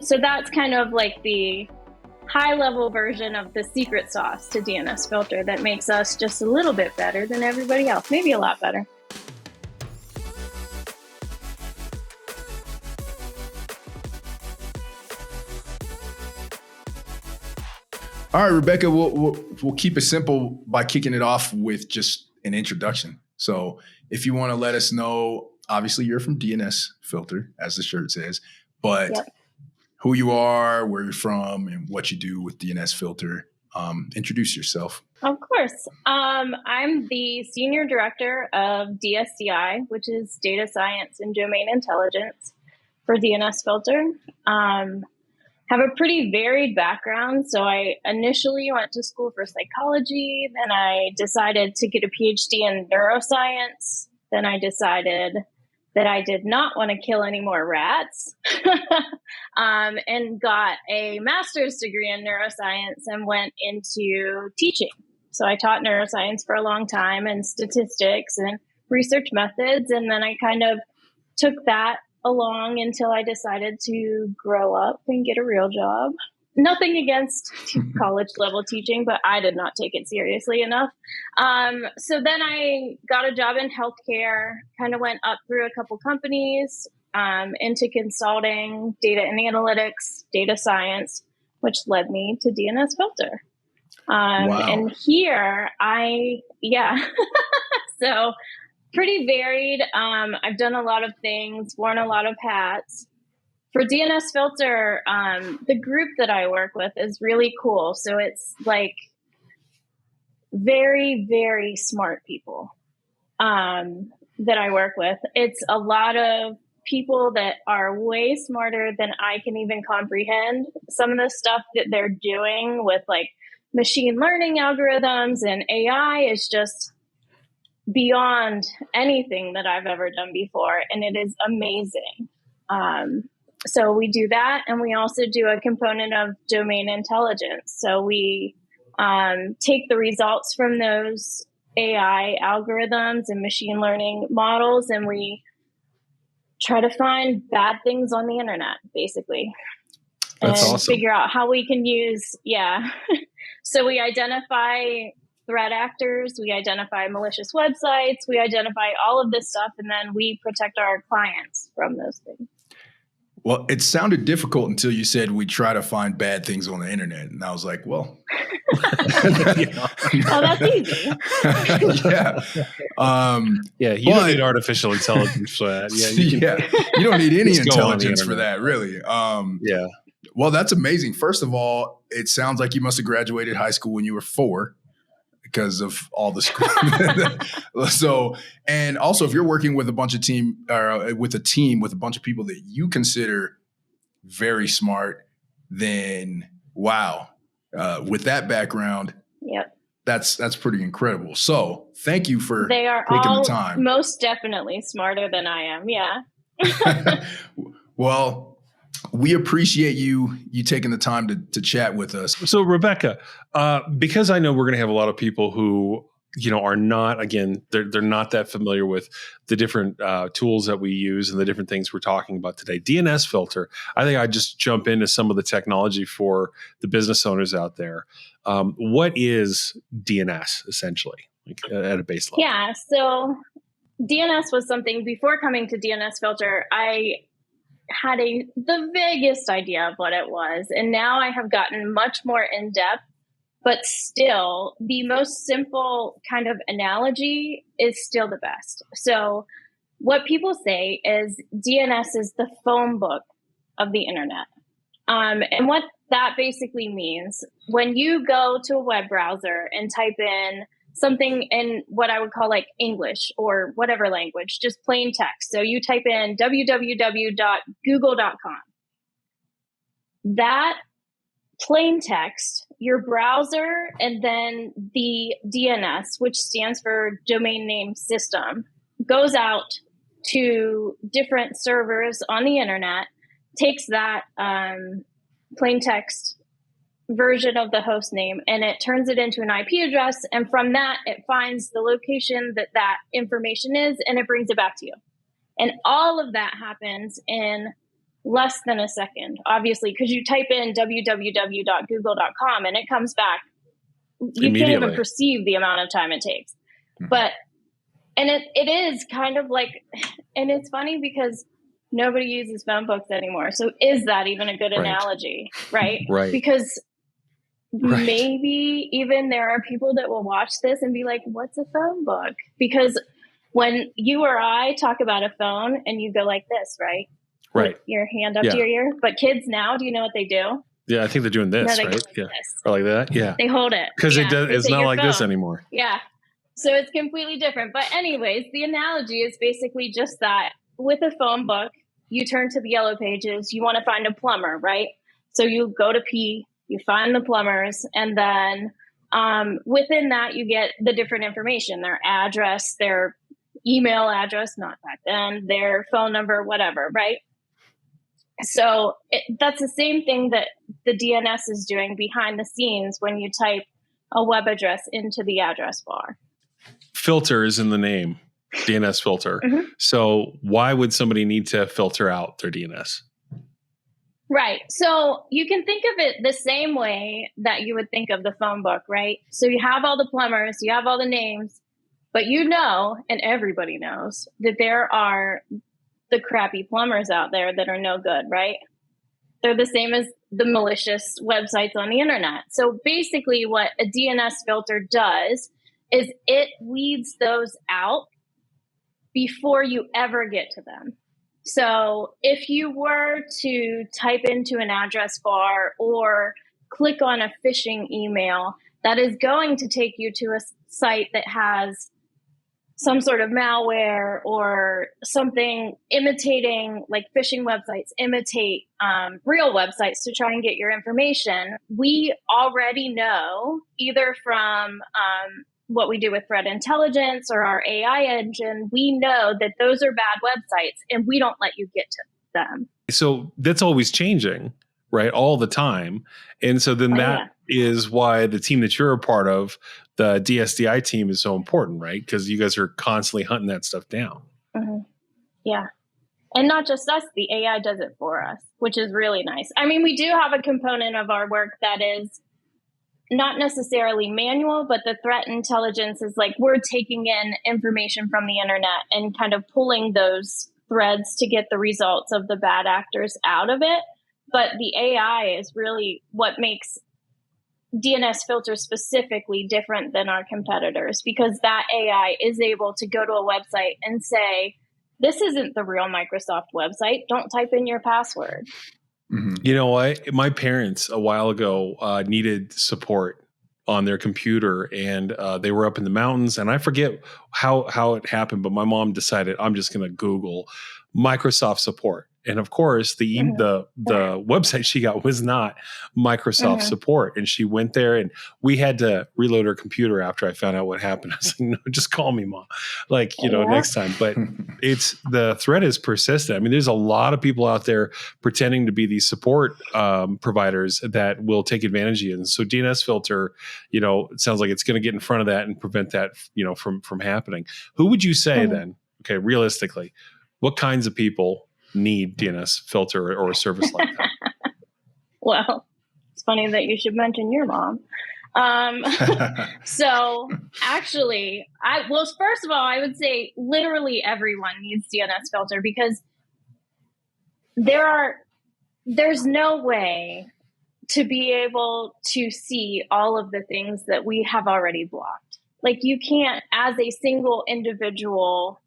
So that's kind of like the high level version of the secret sauce to DNS Filter that makes us just a little bit better than everybody else, maybe a lot better. All right, Rebecca, we'll keep it simple by kicking it off with just an introduction. So if you want to let us know, obviously you're from DNS Filter, as the shirt says, but who you are, where you're from, and what you do with DNS Filter. Introduce yourself. Of course. I'm the Senior Director of DSDI, which is Data Science and Domain Intelligence for DNS Filter. Have a pretty varied background. So I initially went to school for psychology. Then I decided to get a PhD in neuroscience. Then I decided that I did not want to kill any more rats and got a master's degree in neuroscience and went into teaching. So I taught neuroscience for a long time and statistics and research methods. And then I kind of took that along until I decided to grow up and get a real job. Nothing against college level teaching, but I did not take it seriously enough. So then I got a job in healthcare, kind of went up through a couple companies, into consulting, data and analytics, data science, which led me to DNS Filter. Wow. And here so pretty varied. I've done a lot of things, worn a lot of hats. For DNS Filter, the group that I work with is really cool. So it's like very, very smart people that I work with. It's a lot of people that are way smarter than I can even comprehend. Some of the stuff that they're doing with like machine learning algorithms and AI is just beyond anything that I've ever done before. And it is amazing. So we do that. And we also do a component of domain intelligence. So we take the results from those AI algorithms and machine learning models, and we try to find bad things on the internet, basically. That's and awesome. Figure out how we can use, So we identify threat actors, we identify malicious websites, we identify all of this stuff, and then we protect our clients from those things. Well, it sounded difficult until you said we try to find bad things on the internet. And I was like, well. Oh, that's easy. You don't need artificial intelligence for that. You don't need any intelligence for that, really. Yeah. Well, that's amazing. First of all, it sounds like you must have graduated high school when you were 4 because of all the school. So, and also if you're working with a bunch of team or with a team with a bunch of people that you consider very smart, then wow, with that background, that's pretty incredible. So thank you for they are taking all the time. Most definitely smarter than I am. Yeah. Well, we appreciate you taking the time to chat with us. So Rebecca, because I know we're going to have a lot of people who, are not, again, they're not that familiar with the different tools that we use and the different things we're talking about today. DNS Filter, I think I'd just jump into some of the technology for the business owners out there. What is DNS essentially, at a base level? Yeah, so DNS was something, before coming to DNS Filter, I had the vaguest idea of what it was. And now I have gotten much more in depth, but still the most simple kind of analogy is still the best. So what people say is DNS is the phone book of the internet. And what that basically means, when you go to a web browser and type in something in what I would call like English or whatever language, just plain text. So you type in www.google.com. That plain text, your browser, and then the DNS, which stands for domain name system, goes out to different servers on the internet, takes that plain text version of the host name, and it turns it into an IP address. And from that, it finds the location that information is, and it brings it back to you. And all of that happens in less than a second, obviously, because you type in www.google.com and it comes back. You can't even perceive the amount of time it takes. Mm-hmm. But, and it is kind of like, and it's funny because nobody uses phone books anymore. So is that even a good analogy? Right. Right. Because maybe even there are people that will watch this and be like, what's a phone book? Because when you or I talk about a phone and you go like this, right? Right. Put your hand up to your ear. But kids now, do you know what they do? Yeah, I think they're doing this, right? Like yeah. This. Or like that. Yeah. They hold it. Because it's not like this anymore. Yeah. So it's completely different. But anyways, the analogy is basically just that. With a phone book, you turn to the yellow pages. You want to find a plumber, right? So you go to P, you find the plumbers, and then within that, you get the different information, their address, their email address, not back then, their phone number, whatever, right? So that's the same thing that the DNS is doing behind the scenes when you type a web address into the address bar. Filter is in the name, DNS filter. Mm-hmm. So why would somebody need to filter out their DNS? Right. So you can think of it the same way that you would think of the phone book, right? So you have all the plumbers, you have all the names, but you know, and everybody knows, that there are the crappy plumbers out there that are no good, right? They're the same as the malicious websites on the internet. So basically what a DNS filter does is it weeds those out before you ever get to them. So if you were to type into an address bar or click on a phishing email, that is going to take you to a site that has some sort of malware or something imitating, like phishing websites imitate real websites to try and get your information. We already know, either from what we do with threat intelligence or our AI engine, we know that those are bad websites and we don't let you get to them. So that's always changing, right? All the time. And so then is why the team that you're a part of, the DSDI team, is so important, right? Because you guys are constantly hunting that stuff down. Mm-hmm. Yeah. And not just us, the AI does it for us, which is really nice. I mean, we do have a component of our work that is not necessarily manual, but the threat intelligence is like we're taking in information from the internet and kind of pulling those threads to get the results of the bad actors out of it. But the AI is really what makes DNS Filter specifically different than our competitors, because that AI is able to go to a website and say, this isn't the real Microsoft website. Don't type in your password. Mm-hmm. You know what? My parents a while ago needed support on their computer, and they were up in the mountains, and I forget how it happened, but my mom decided I'm just going to Google Microsoft support. And of course, the website she got was not Microsoft support. And she went there, and we had to reload her computer after I found out what happened. I was like, no, just call me, Mom. Like, next time. But the threat is persistent. I mean, there's a lot of people out there pretending to be these support providers that will take advantage of you. And so DNS filter, it sounds like it's going to get in front of that and prevent that, from happening. Who would you say then, okay, realistically, what kinds of people need DNS filter or a service like that? Well, it's funny that you should mention your mom. So actually, first of all, I would say literally everyone needs DNS filter, because there's no way to be able to see all of the things that we have already blocked. Like, you can't, as a single individual,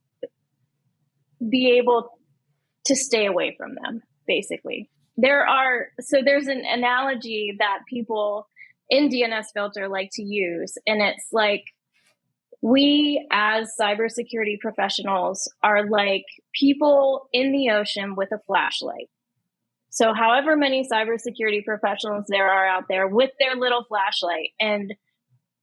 be able to stay away from them, basically. There's an analogy that people in DNS filter like to use, and it's like, we as cybersecurity professionals are like people in the ocean with a flashlight. So however many cybersecurity professionals there are out there with their little flashlight, and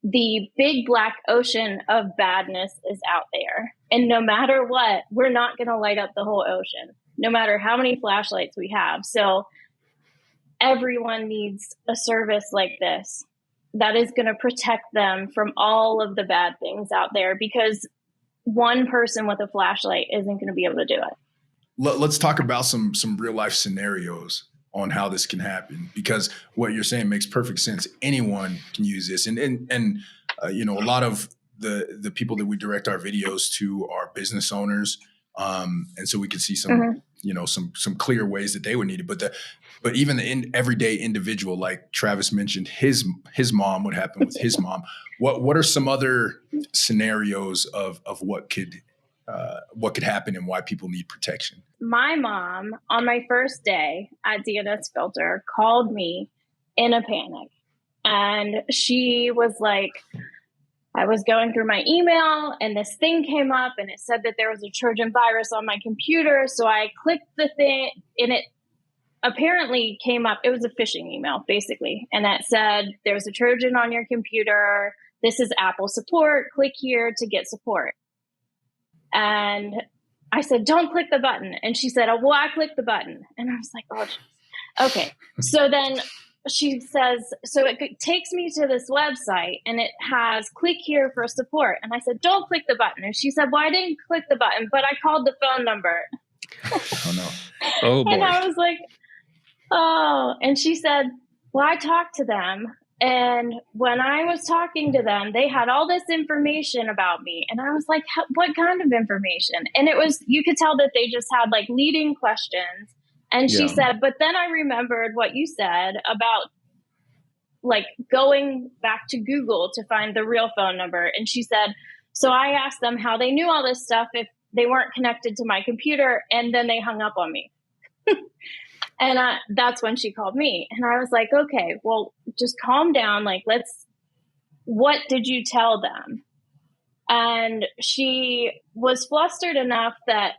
the big black ocean of badness is out there. And no matter what, we're not going to light up the whole ocean, no matter how many flashlights we have. So everyone needs a service like this that is going to protect them from all of the bad things out there, because one person with a flashlight isn't going to be able to do it. let's talk about some real life scenarios on how this can happen, because what you're saying makes perfect sense. Anyone can use this, and you know, a lot of the people that we direct our videos to are business owners, and so we can see some you know some clear ways that they would need it. But even the everyday individual, like Travis mentioned, his mom, what happened with his mom. What are some other scenarios of what could happen and why people need protection? My mom, on my first day at DNS Filter, called me in a panic. And she was like, I was going through my email and this thing came up and it said that there was a Trojan virus on my computer. So I clicked the thing and it apparently came up. It was a phishing email, basically. And that said, there's a Trojan on your computer. This is Apple support. Click here to get support. And I said, don't click the button. And she said, oh, well, I clicked the button. And I was like, oh, geez. Okay. So then she says, so it takes me to this website and it has click here for support. And I said, don't click the button. And she said, well, I didn't click the button, but I called the phone number. Oh, no. Oh, boy. And I was like, oh. And she said, well, I talked to them. And when I was talking to them, they had all this information about me. And I was like, what kind of information? And it was, you could tell that they just had like leading questions. And she said, but then I remembered what you said about like going back to Google to find the real phone number. And she said, so I asked them how they knew all this stuff if they weren't connected to my computer. And then they hung up on me. And that's when she called me. And I was like, okay, well, just calm down. Like, what did you tell them? And she was flustered enough that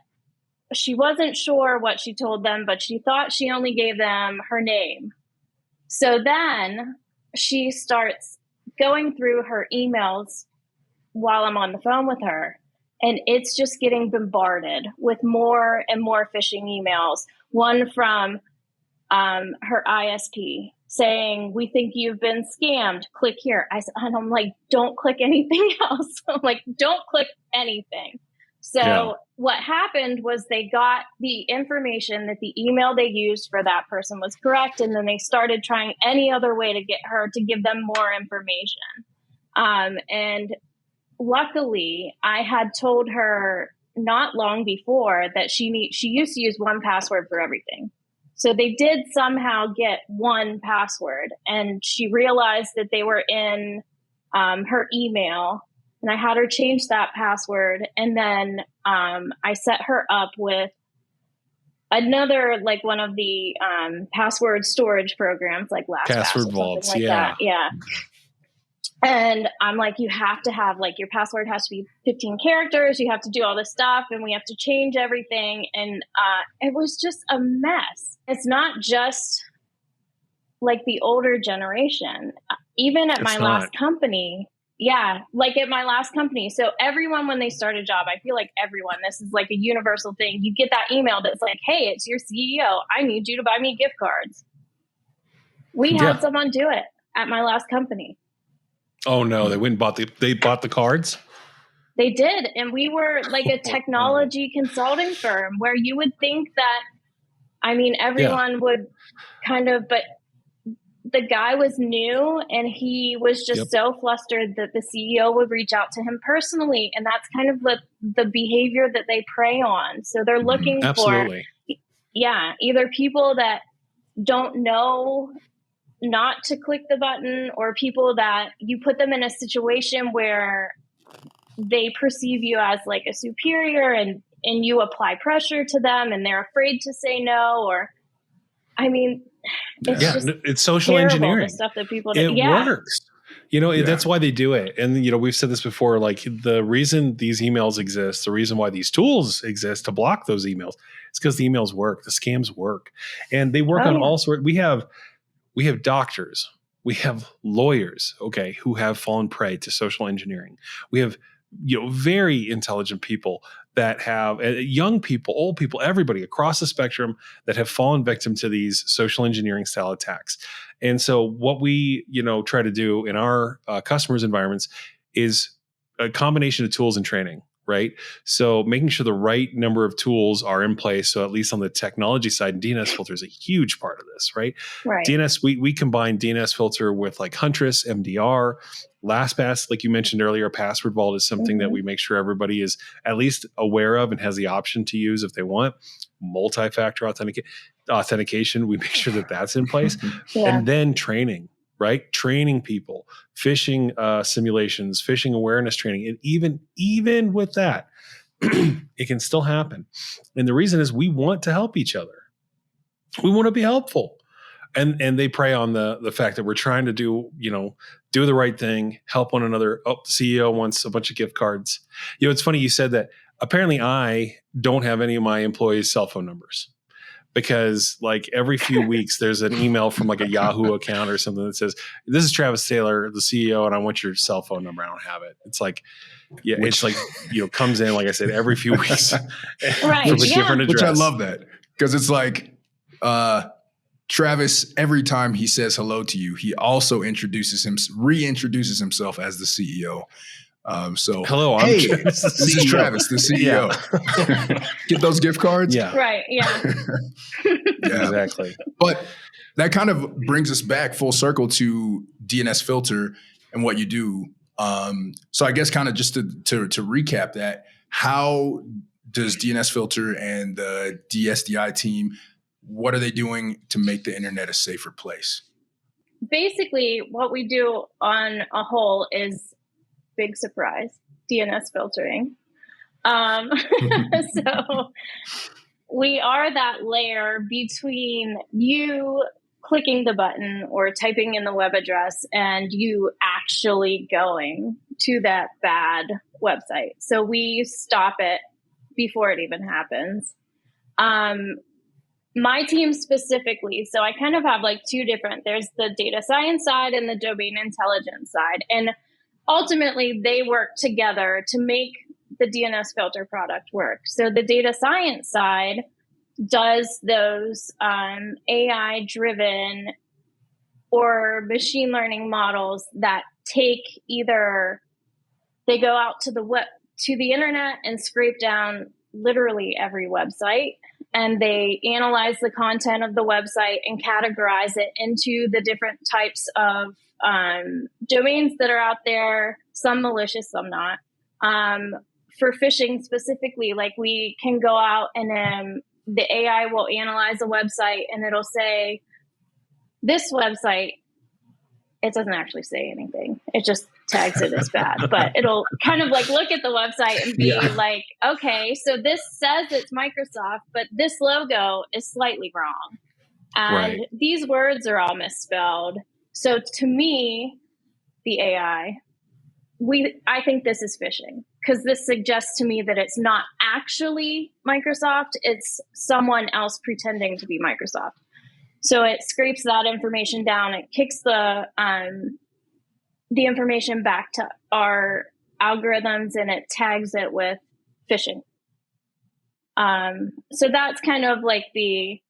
she wasn't sure what she told them, but she thought she only gave them her name. So then she starts going through her emails while I'm on the phone with her. And it's just getting bombarded with more and more phishing emails. One from her ISP saying, we think you've been scammed. Click here. And I'm like, don't click anything else. I'm like, don't click anything. So what happened was they got the information that the email they used for that person was correct. And then they started trying any other way to get her to give them more information. And luckily, I had told her not long before that she used to use one password for everything. So they did somehow get one password, and she realized that they were in her email, and I had her change that password. And then I set her up with another, like one of the password storage programs, like LastPass password vaults, like that. Yeah. And I'm like, you have to have, like, your password has to be 15 characters. You have to do all this stuff, and we have to change everything. And it was just a mess. It's not just like the older generation. Even at my last company, like at my last company. So everyone, when they start a job, I feel like everyone, this is like a universal thing. You get that email that's like, hey, it's your CEO. I need you to buy me gift cards. We had someone do it at my last company. Oh no, they went and they bought the cards? They did. And we were like a technology consulting firm where you would think that, I mean, everyone would kind of, but the guy was new and he was just so flustered that the CEO would reach out to him personally. And that's kind of the behavior that they prey on. So they're looking for, either people that don't know not to click the button, or people that you put them in a situation where they perceive you as like a superior, and you apply pressure to them and they're afraid to say no. Or, I mean, it's social engineering. The stuff that people do. It works. You know, that's why they do it. And, you know, we've said this before, like the reason these emails exist, the reason why these tools exist to block those emails, is because the emails work, the scams work, and they work on all sorts. We have doctors, we have lawyers, who have fallen prey to social engineering. We have, very intelligent people that have young people, old people, everybody across the spectrum that have fallen victim to these social engineering style attacks. And so what we, try to do in our customers' environments is a combination of tools and training, right? So making sure the right number of tools are in place. So at least on the technology side, DNS filter is a huge part of this, right? Right. DNS, we combine DNS filter with like Huntress, MDR, LastPass, like you mentioned earlier. Password Vault is something that we make sure everybody is at least aware of and has the option to use if they want. Multi-factor authentication, we make sure that that's in place. And then training, right? Training people, phishing simulations, phishing awareness training. And even with that, it can still happen. And the reason is we want to help each other. We want to be helpful. And they prey on the fact that we're trying to do the right thing, help one another. Oh, the CEO wants a bunch of gift cards. It's funny you said that. Apparently I don't have any of my employees' cell phone numbers. Because like every few weeks, there's an email from like a Yahoo account or something that says, "This is Travis Taylor, the CEO, and I want your cell phone number." I don't have it. It's like, it's like comes in, like I said, every few weeks right? From a different address. Which I love that, because it's like Travis. Every time he says hello to you, he also reintroduces himself as the CEO. So hello, I'm this is Travis, the CEO. Yeah. Get those gift cards. Yeah. Right. Yeah. Yeah. Exactly. But that kind of brings us back full circle to DNS Filter and what you do. So I guess kind of just to recap that, how does DNS Filter and the DSDI team, what are they doing to make the internet a safer place? Basically, what we do on a whole is, big surprise, DNS filtering. So we are that layer between you clicking the button or typing in the web address and you actually going to that bad website. So we stop it before it even happens. My team specifically, so I kind of have like two different, there's the data science side and the domain intelligence side. And ultimately, they work together to make the DNS filter product work. So the data science side does those AI-driven or machine learning models that take either, they go out to the internet and scrape down literally every website, and they analyze the content of the website and categorize it into the different types of domains that are out there, some malicious, some not. For phishing specifically, like we can go out and the AI will analyze a website and it'll say, this website, it doesn't actually say anything. It just tags it as bad, but it'll kind of like look at the website and be like, okay, so this says it's Microsoft, but this logo is slightly wrong. And these words are all misspelled. So to me, the AI, I think this is phishing, because this suggests to me that it's not actually Microsoft, it's someone else pretending to be Microsoft. So it scrapes that information down, it kicks the information back to our algorithms, and it tags it with phishing. So that's kind of like the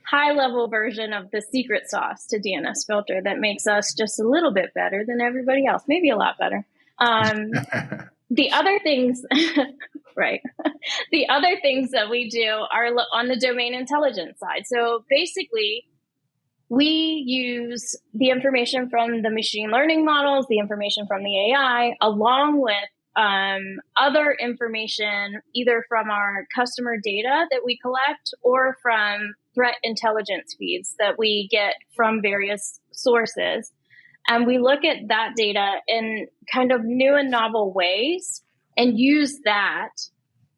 high-level version of the secret sauce to DNS Filter that makes us just a little bit better than everybody else, maybe a lot better. The other things, right? The other things that we do are on the domain intelligence side. So basically, we use the information from the machine learning models, the information from the AI, along with other information, either from our customer data that we collect or from threat intelligence feeds that we get from various sources. And we look at that data in kind of new and novel ways and use that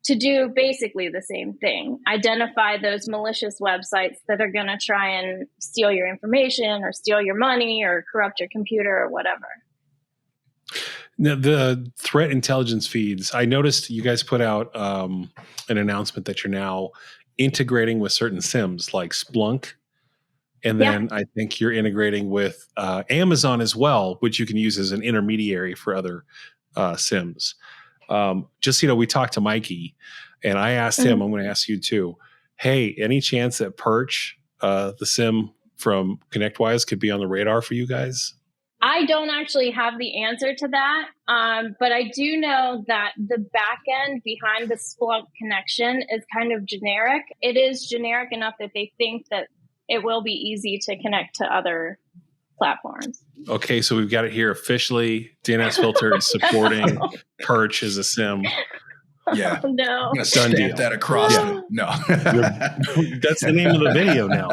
to do basically the same thing. Identify those malicious websites that are going to try and steal your information or steal your money or corrupt your computer or whatever. Now, the threat intelligence feeds, I noticed you guys put out an announcement that you're now integrating with certain SIMs like Splunk. And then I think you're integrating with Amazon as well, which you can use as an intermediary for other SIMs. Just, we talked to Mikey, and I asked him, I'm going to ask you too, hey, any chance that Perch, the SIM from ConnectWise, could be on the radar for you guys? I don't actually have the answer to that, but I do know that the back end behind the Splunk connection is kind of generic. It is generic enough that they think that it will be easy to connect to other platforms. Okay, so we've got it here officially. DNS Filter is supporting Perch as a SIM. Yeah. Oh, no. I'm going to stamp that across. Yeah. No. That's the name of the video now.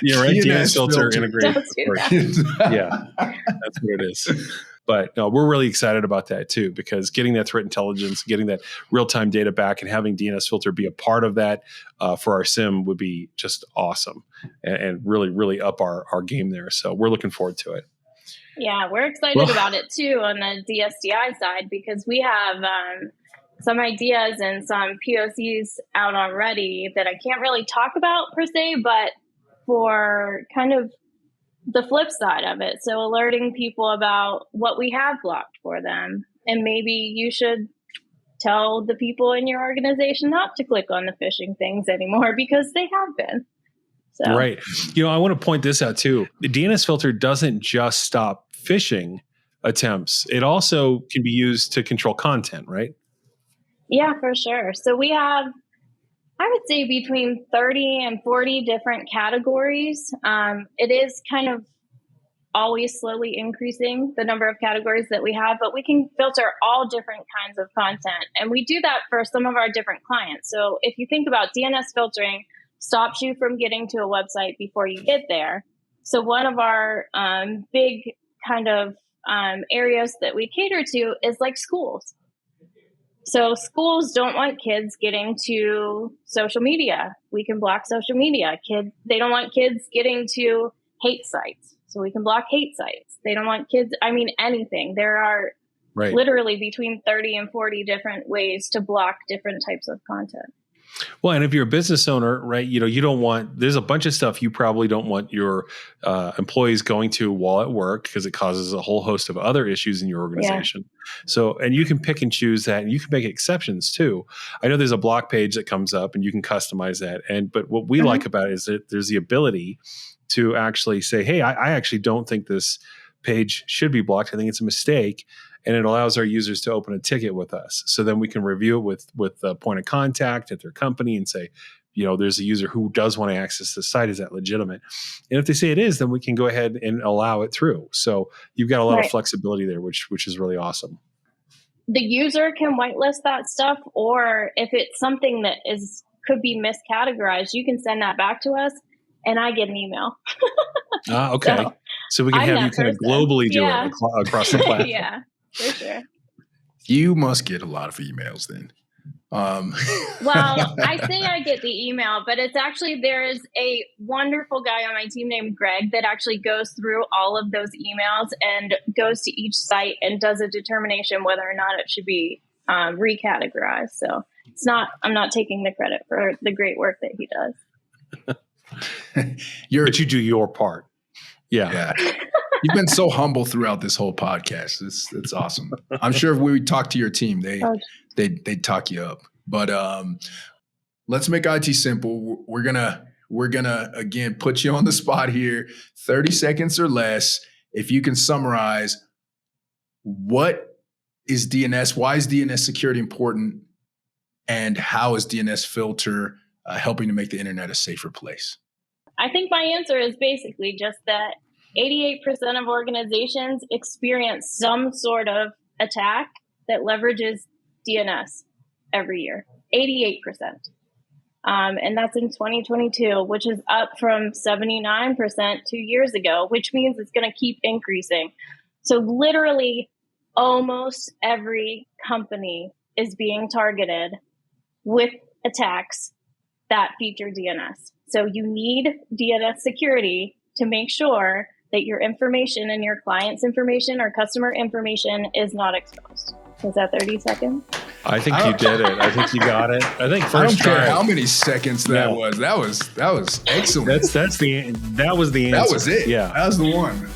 You're right. DNS Filter integrated. Yeah, that's what it is. But no, we're really excited about that too, because getting that threat intelligence, getting that real-time data back, and having DNS Filter be a part of that for our SIM would be just awesome and really, really up our game there. So we're looking forward to it. Yeah, we're excited about it too on the DSDI side, because we have some ideas and some POCs out already that I can't really talk about per se, but for kind of the flip side of it. So alerting people about what we have blocked for them. And maybe you should tell the people in your organization not to click on the phishing things anymore because they have been. So. Right. I want to point this out too. The DNS Filter doesn't just stop phishing attempts. It also can be used to control content, right? Yeah, for sure. So we have, I would say, between 30 and 40 different categories. It is kind of always slowly increasing the number of categories that we have, but we can filter all different kinds of content. And we do that for some of our different clients. So if you think about DNS filtering, stops you from getting to a website before you get there. So one of our big kind of areas that we cater to is like schools. So schools don't want kids getting to social media. We can block social media. They don't want kids getting to hate sites. So we can block hate sites. They don't want kids, anything. There are literally between 30 and 40 different ways to block different types of content. Well, and if you're a business owner, right, you don't want, there's a bunch of stuff you probably don't want your employees going to while at work, because it causes a whole host of other issues in your organization. Yeah. So, and you can pick and choose that, and you can make exceptions too. I know there's a block page that comes up and you can customize that. But what we like about it is that there's the ability to actually say, hey, I actually don't think this page should be blocked. I think it's a mistake. And it allows our users to open a ticket with us. So then we can review it with the point of contact at their company and say, there's a user who does want to access the site. Is that legitimate? And if they say it is, then we can go ahead and allow it through. So you've got a lot of flexibility there, which is really awesome. The user can whitelist that stuff, or if it's something that could be miscategorized, you can send that back to us and I get an email. Okay. So we can have you kind of globally do it across the platform. Yeah. For sure. You must get a lot of emails then. Well, I say I get the email, but it's actually, there's a wonderful guy on my team named Greg that actually goes through all of those emails and goes to each site and does a determination whether or not it should be recategorized. So I'm not taking the credit for the great work that he does. But you do your part. Yeah. You've been so humble throughout this whole podcast. It's awesome. I'm sure if we talk to your team, they'd talk you up. But let's make IT simple. We're gonna again put you on the spot here. 30 seconds or less. If you can summarize, what is DNS? Why is DNS security important? And how is DNS Filter helping to make the internet a safer place? I think my answer is basically just that 88% of organizations experience some sort of attack that leverages DNS every year. 88%. And that's in 2022, which is up from 79% 2 years ago, which means it's going to keep increasing. So literally almost every company is being targeted with attacks that feature DNS. So you need DNS security to make sure that your information and your client's information or customer information is not exposed. Was that 30 seconds? I think you did it. I think you got it. I think first I don't care try. how many seconds that was. That was excellent. That was the answer. That was it. Yeah. That was the one.